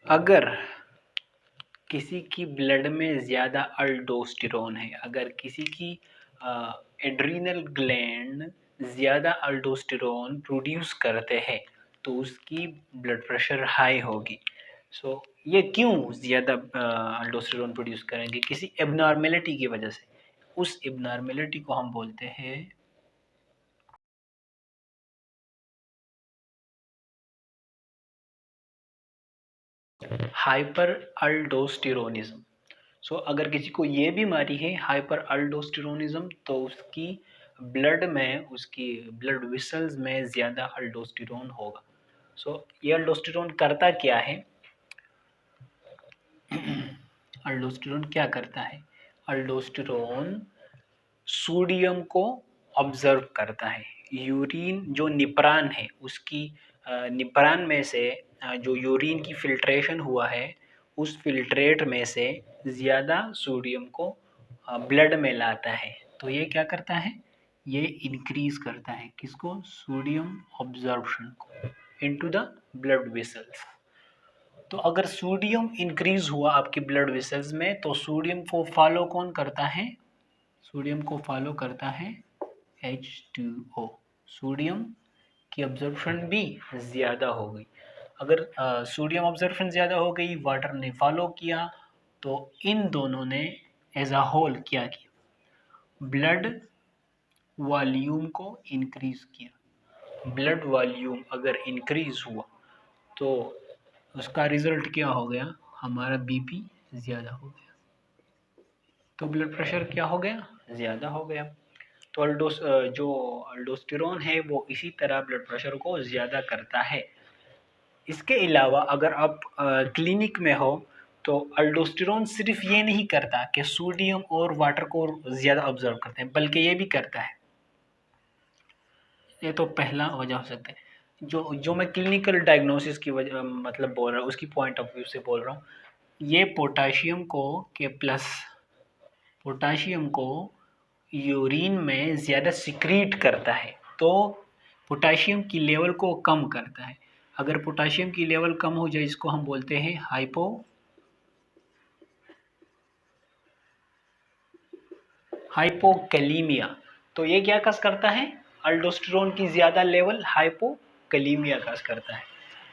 अगर किसी की ब्लड में ज़्यादा अल्डोस्टेरोन है, अगर किसी की एड्रीनल ग्लैंड ज़्यादा अल्डोस्टेरोन प्रोड्यूस करते हैं तो उसकी ब्लड प्रेशर हाई होगी। सो ये क्यों ज़्यादा अल्डोस्टेरोन प्रोड्यूस करेंगे? किसी एबनॉर्मेलिटी की वजह से। उस एबनॉर्मेलिटी को हम बोलते हैं हाइपर अल्डोस्टेरोनिज्म। सो अगर किसी को ये बीमारी है हाइपर अल्डोस्टेरोनिज्म तो उसकी ब्लड में, उसकी ब्लड वेसल्स में ज़्यादा अल्डोस्टेरोन होगा। सो ये अल्डोस्टेरोन करता क्या है? अल्डोस्टेरोन क्या करता है? अल्डोस्टेरोन सोडियम को ऑब्जर्व करता है। यूरिन जो निपरान है उसकी निपरान में से जो यूरिन की फिल्ट्रेशन हुआ है उस फिल्ट्रेट में से ज़्यादा सोडियम को ब्लड में लाता है। तो ये क्या करता है? ये इंक्रीज करता है किसको? सोडियम ऑब्जर्प्शन को इनटू द ब्लड वेसल्स। तो अगर सोडियम इंक्रीज हुआ आपकी ब्लड वेसल्स में तो सोडियम को फॉलो कौन करता है? सोडियम को फॉलो करता है H2O। सोडियम की ऑब्जर्प्शन भी ज़्यादा हो गई। अगर सोडियम ऑब्जर्प्शन ज़्यादा हो गई, वाटर ने फॉलो किया, तो इन दोनों ने एज अ होल क्या किया? ब्लड वॉल्यूम को इंक्रीज किया। ब्लड वॉल्यूम अगर इंक्रीज हुआ तो उसका रिजल्ट क्या हो गया? हमारा बीपी ज़्यादा हो गया, तो ब्लड प्रेशर क्या हो गया? ज़्यादा हो गया। तो जो अल्डोस्टेरोन है वो इसी तरह ब्लड प्रेशर को ज़्यादा करता है। इसके अलावा अगर आप क्लिनिक में हो तो अल्डोस्टेरोन सिर्फ ये नहीं करता कि सोडियम और वाटर को ज़्यादा ऑब्जर्व करते हैं, बल्कि ये भी करता है। ये तो पहला वजह हो सकता है। जो मैं क्लिनिकल डायग्नोसिस की वजह मतलब बोल रहा हूँ, उसकी पॉइंट ऑफ व्यू से बोल रहा हूँ। ये पोटाशियम को के प्लस पोटाशियम को यूरिन में ज़्यादा सिक्रीट करता है, तो पोटाशियम की लेवल को कम करता है। अगर पोटाशियम की लेवल कम हो जाए इसको हम बोलते हैं हाइपोकैलीमिया। तो ये क्या कस करता है? अल्डोस्टेरोन की ज़्यादा लेवल हाइपोकैलीमिया कस करता है।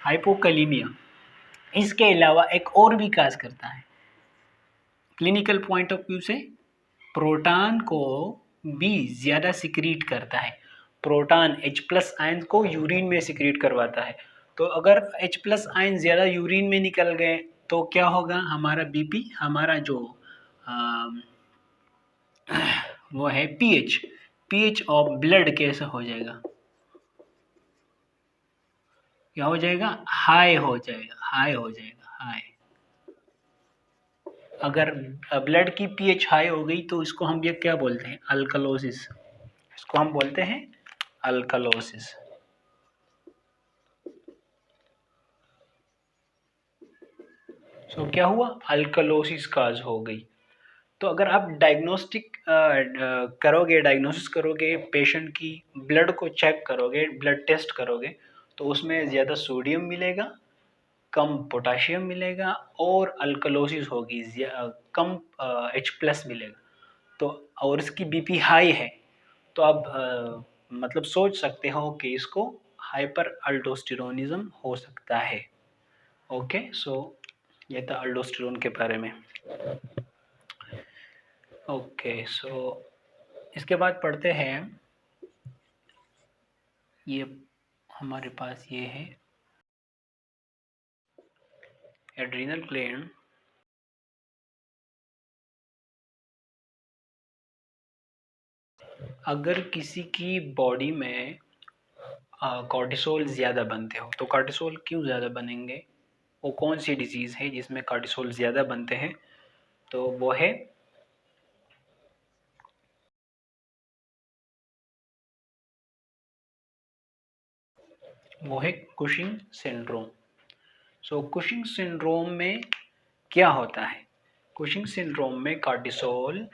हाइपोकैलीमिया इसके अलावा एक और भी काज करता है क्लिनिकल पॉइंट ऑफ व्यू से। प्रोटॉन को भी ज़्यादा सिक्रीट करता है। प्रोटॉन H+ आयन को यूरिन में सिक्रीट करवाता है। तो अगर H+ आयन ज़्यादा यूरिन में निकल गए तो क्या होगा? हमारा बीपी, हमारा जो वो है पीएच ऑफ ब्लड कैसा हो जाएगा? क्या हो जाएगा? हाई हो जाएगा। हाई। अगर ब्लड की पीएच हाई हो गई तो इसको हम ये क्या बोलते हैं? अल्कलोसिस। इसको हम बोलते हैं अल्कलोसिस। सो क्या हुआ? अल्कलोसिस काज हो गई। तो अगर आप डायग्नोसिस करोगे पेशेंट की, ब्लड को चेक करोगे, ब्लड टेस्ट करोगे, तो उसमें ज़्यादा सोडियम मिलेगा, कम पोटाशियम मिलेगा और अल्कलोसिस होगी, कम H+ मिलेगा। तो और इसकी बीपी हाई है तो आप मतलब सोच सकते हो कि इसको हाइपर अल्डोस्टेरोनिज्म हो सकता है। ओके, सो ये था अल्डोस्टेरोन के बारे में। ओके, सो इसके बाद पढ़ते हैं, ये हमारे पास ये है एड्रीनल ग्लैंड। अगर किसी की बॉडी में कॉर्टिसोल ज़्यादा बनते हो, तो कॉर्टिसोल क्यों ज़्यादा बनेंगे? वो कौन सी डिजीज़ है जिसमें कॉर्टिसोल ज़्यादा बनते हैं? तो वो है कुशिंग सिंड्रोम। सो कुशिंग सिंड्रोम में क्या होता है? कुशिंग सिंड्रोम में कॉर्टिसोल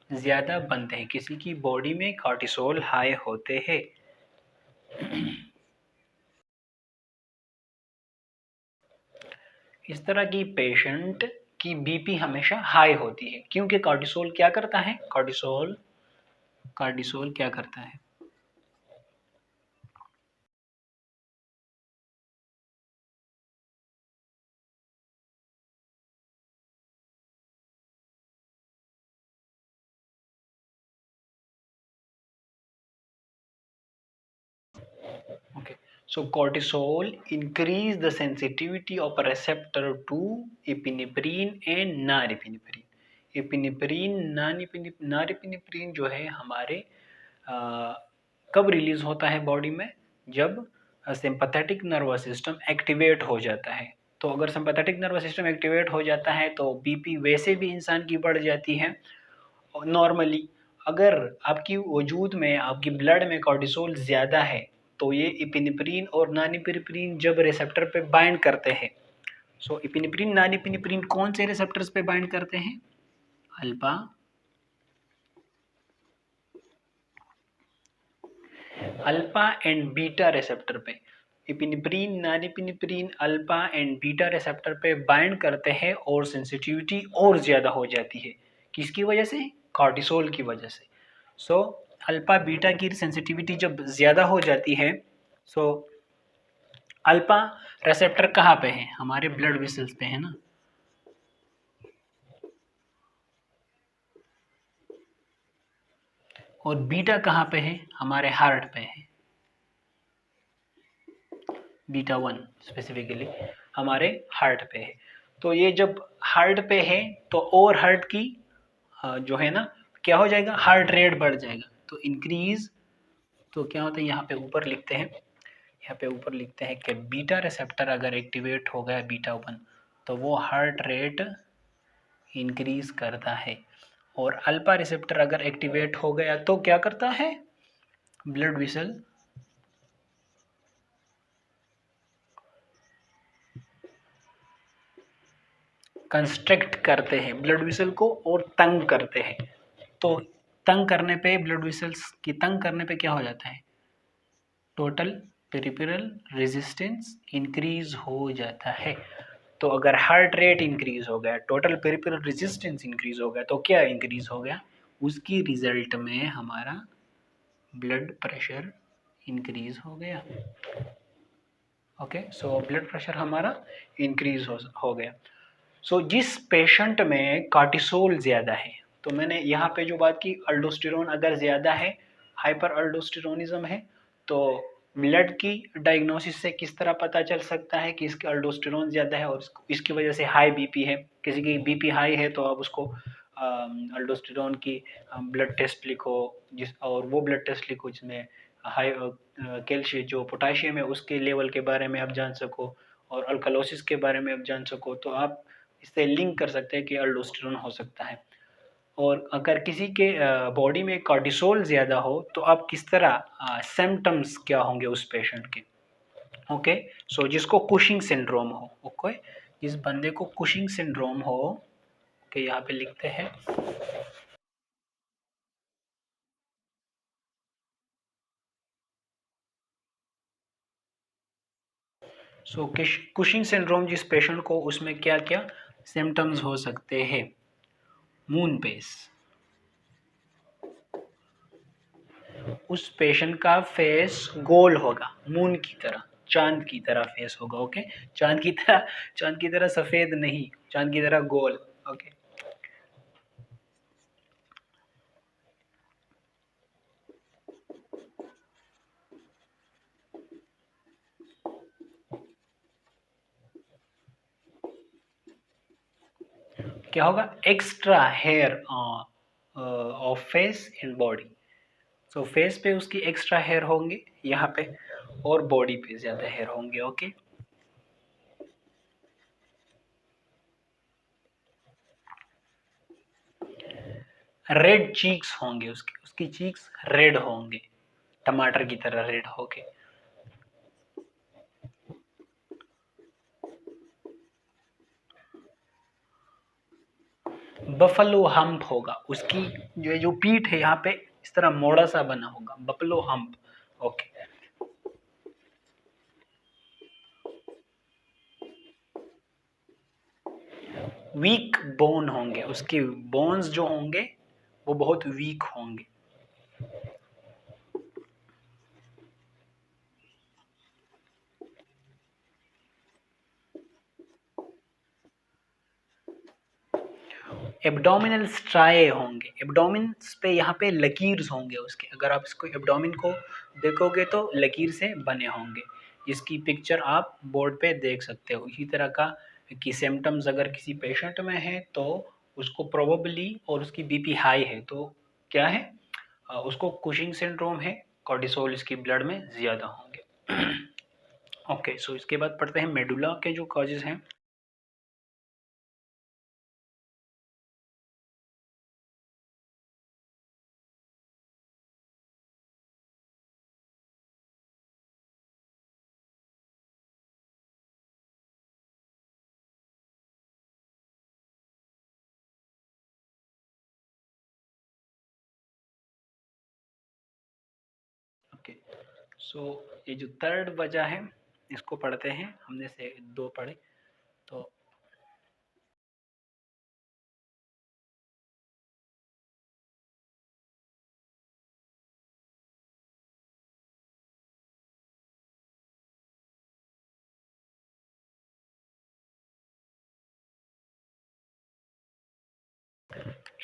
ज़्यादा बनते हैं, किसी की बॉडी में कॉर्टिसोल हाई होते हैं। इस तरह की पेशेंट की बीपी हमेशा हाई होती है, क्योंकि कॉर्टिसोल क्या करता है, कॉर्टिसोल कॉर्टिसोल क्या करता है, okay, so cortisol increase the sensitivity of a receptor to epinephrine and norepinephrine. Epinephrine norepinephrine जो है हमारे कब रिलीज होता है बॉडी में, जब सिंपैथेटिक नर्वस सिस्टम एक्टिवेट हो जाता है। तो अगर सिंपैथेटिक नर्वस सिस्टम एक्टिवेट हो जाता है तो बीपी वैसे भी इंसान की बढ़ जाती है नॉर्मली। अगर आपकी वजूद में, आपकी ब्लड में कॉर्टिसोल ज़्यादा है तो ये इपिनेफ्रीन और नॉरएपिनेफ्रीन जब रिसेप्टर पे बाइंड करते हैं, सो इपिनेफ्रीन नॉरएपिनेफ्रीन कौन से रिसेप्टर्स पे बाइंड करते हैं, alpha alpha and beta receptor पे। इपिनेफ्रीन नॉरएपिनेफ्रीन अल्फा एंड बीटा रिसेप्टर पे बाइंड करते हैं और सेंसिटिविटी और ज़्यादा हो जाती है, किसकी वजह से, कॉर्टिसोल की वजह से। सो अल्फा बीटा की सेंसिटिविटी जब ज़्यादा हो जाती है, सो अल्फा रिसेप्टर कहाँ पे है, हमारे ब्लड वेसल्स पे है ना, और बीटा कहाँ पे है, हमारे हार्ट पे है, बीटा 1 स्पेसिफिकली हमारे हार्ट पे है। तो ये जब हार्ट पे है तो और हार्ट की जो है ना क्या हो जाएगा, हार्ट रेट बढ़ जाएगा, तो इंक्रीज। तो क्या होता है, यहाँ पे ऊपर लिखते हैं, यहाँ पे ऊपर लिखते हैं कि बीटा रिसेप्टर अगर एक्टिवेट हो गया बीटा 1 तो वो हार्ट रेट इंक्रीज करता है, और अल्फा रिसेप्टर अगर एक्टिवेट हो गया तो क्या करता है, ब्लड वेसल कंस्ट्रक्ट करते हैं ब्लड वेसल को और तंग करते हैं। तो तंग करने पे, ब्लड वेसल्स की तंग करने पे क्या हो जाता है, टोटल पेरिफेरल रेजिस्टेंस इंक्रीज हो जाता है। तो अगर हार्ट रेट इंक्रीज हो गया, टोटल पेरिफेरल रेजिस्टेंस इंक्रीज हो गया, तो क्या इंक्रीज हो गया, उसकी रिजल्ट में हमारा ब्लड प्रेशर इंक्रीज हो गया। ओके, सो ब्लड प्रेशर हमारा इंक्रीज हो गया। सो जिस पेशेंट में कार्टिसोल ज़्यादा है, तो मैंने यहाँ पे जो बात की, अल्डोस्टेरोन अगर ज़्यादा है, हाइपर अल्डोस्टेरोनिज्म है, तो ब्लड की डायग्नोसिस से किस तरह पता चल सकता है कि इसका अल्डोस्टेरोन ज़्यादा है और इसकी वजह से हाई बीपी है। किसी की बीपी हाई है तो आप उसको अल्डोस्टेरोन की ब्लड टेस्ट लिखो, और वो ब्लड टेस्ट लिखो जिसमें हाई कैल्शियम जो पोटाशियम है उसके लेवल के बारे में आप जान सको, और अल्कलोसिस के बारे में आप जान सको, तो आप इससे लिंक कर सकते हैं कि अल्डोस्टेरोन हो सकता है। और अगर किसी के बॉडी में कॉर्टिसोल ज़्यादा हो तो आप किस तरह, सिम्टम्स क्या होंगे उस पेशेंट के। ओके, सो जिसको कुशिंग सिंड्रोम हो, ओके, जिस बंदे को कुशिंग सिंड्रोम हो, ओके, यहाँ पे लिखते हैं, सो कुशिंग सिंड्रोम जिस पेशेंट को, उसमें क्या क्या सिम्टम्स हो सकते हैं, मून पेस, उस पेशेंट का फेस गोल होगा, मून की तरह, चांद की तरह फेस होगा। ओके, चांद की तरह सफेद नहीं, चांद की तरह गोल। ओके, क्या होगा, extra hair of face and body. So face पे उसकी एक्स्ट्रा हेयर होंगे यहाँ पे, और बॉडी पे ज्यादा हेयर होंगे। ओके, रेड चीक्स होंगे उसकी, उसकी चीक्स रेड होंगे, टमाटर की तरह रेड होके। बफलो हम्प होगा उसकी, जो पीठ है यहाँ पे इस तरह मोड़ा सा बना होगा, buffalo hump. Okay, weak bone होंगे, उसके बोन्स जो होंगे वो बहुत वीक होंगे। एब्डोमिनल स्ट्राए होंगे, एब्डोमिन्स पे यहाँ पे लकीर्स होंगे उसके, अगर आप इसको एब्डोमिन को देखोगे तो लकीर से बने होंगे, जिसकी पिक्चर आप बोर्ड पे देख सकते हो। इसी तरह का कि सिम्टम्स अगर किसी पेशेंट में है तो उसको प्रोबेबली, और उसकी बीपी हाई है तो क्या है, उसको कुशिंग सिंड्रोम है, कॉर्टिसोल इसकी ब्लड में ज़्यादा होंगे। ओके, सो इसके बाद पढ़ते हैं मेडुला के जो कॉजेज हैं। ओके, सो ये जो थर्ड वजह है इसको पढ़ते हैं, हमने से दो पढ़े तो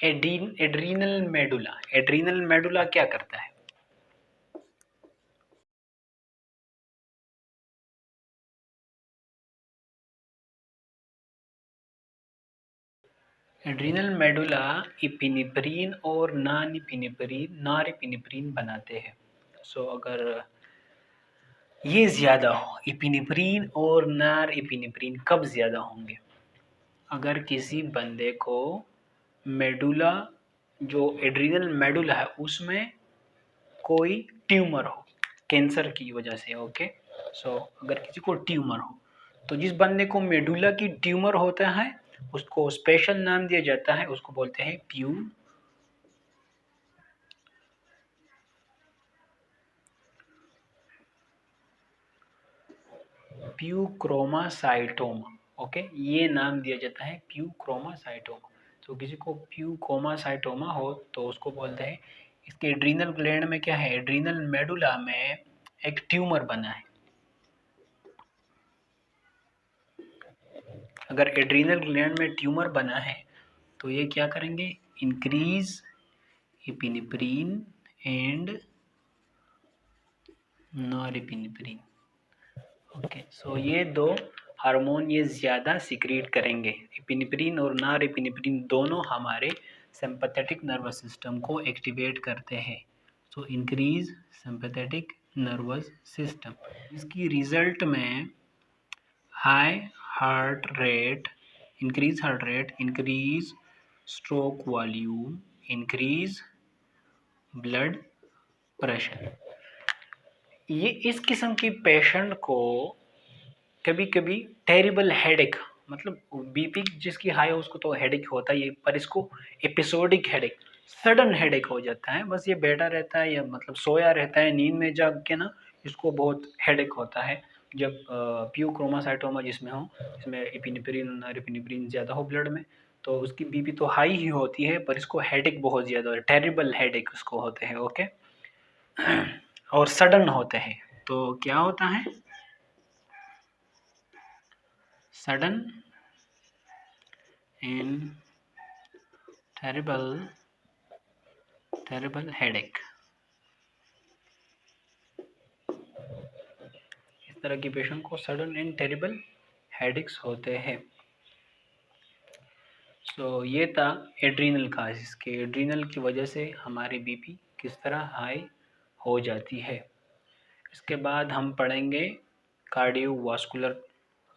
एड्रीनल मेडुला, एड्रीनल मेडुला क्या करता है? एड्रीनल मेडुला इपिनेफ्रिन और नॉरएपिनेफ्रिन बनाते हैं। सो अगर ये ज़्यादा हो, इपिनेफ्रिन और नॉरएपिनेफ्रिन कब ज़्यादा होंगे? अगर किसी बंदे को मेडुला, जो एड्रीनल मेडुला है उसमें कोई ट्यूमर हो कैंसर की वजह से। ओके, सो अगर किसी को ट्यूमर हो तो जिस बंदे को मेडुला की ट्यूमर होता है उसको स्पेशल नाम दिया जाता है, उसको बोलते हैं प्यूक्रोमासाइटोमा। ओके, ये नाम दिया जाता है प्यूक्रोमासाइटोमा। तो किसी को प्यूक्रोमासाइटोमा हो तो उसको बोलते हैं, इसके एड्रीनल ग्लैंड में क्या है, एड्रीनल मेडुला में एक ट्यूमर बना है। अगर एड्रीनल ग्लैंड में ट्यूमर बना है तो ये क्या करेंगे, increase epinephrine and norepinephrine. Okay, so ये दो हार्मोन ये ज़्यादा सिक्रीट करेंगे, एपिनेफ्रिन और नॉरएपिनेफ्रिन दोनों हमारे सिंपैथेटिक नर्वस सिस्टम को एक्टिवेट करते हैं। So increase sympathetic nervous system, इसकी रिजल्ट में high heart rate, increase stroke volume, increase blood pressure. ये इस किस्म की पेशेंट को कभी कभी टेरिबल हेडेक, मतलब बीपी जिसकी हाई हो उसको तो हेडेक होता ही है, पर इसको एपिसोडिक हेडेक, सडन हेडेक हो जाता है। बस ये बैठा रहता है या मतलब सोया रहता है, नींद में जाग के ना इसको बहुत हेडेक होता है। जब प्यूक्रोमासाइटोमा जिसमें हो, जिसमें एपिनेफ्रिन और एपिनेफ्रिन ज़्यादा हो ब्लड में, तो उसकी बीपी तो हाई ही होती है पर इसको हेडेक बहुत ज़्यादा होता है, टेरिबल हेडेक उसको होते हैं। ओके, और सडन होते हैं तो क्या होता है, सडन एंड टेरिबल हेडेक। इस तरह की पेशेंट को सडन एंड टेरिबल हेडेक्स होते हैं। सो ये था एड्रीनल काजेस के, एड्रीनल की वजह से हमारी बीपी किस तरह हाई हो जाती है। इसके बाद हम पढ़ेंगे कार्डियोवास्कुलर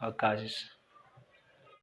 काजेस।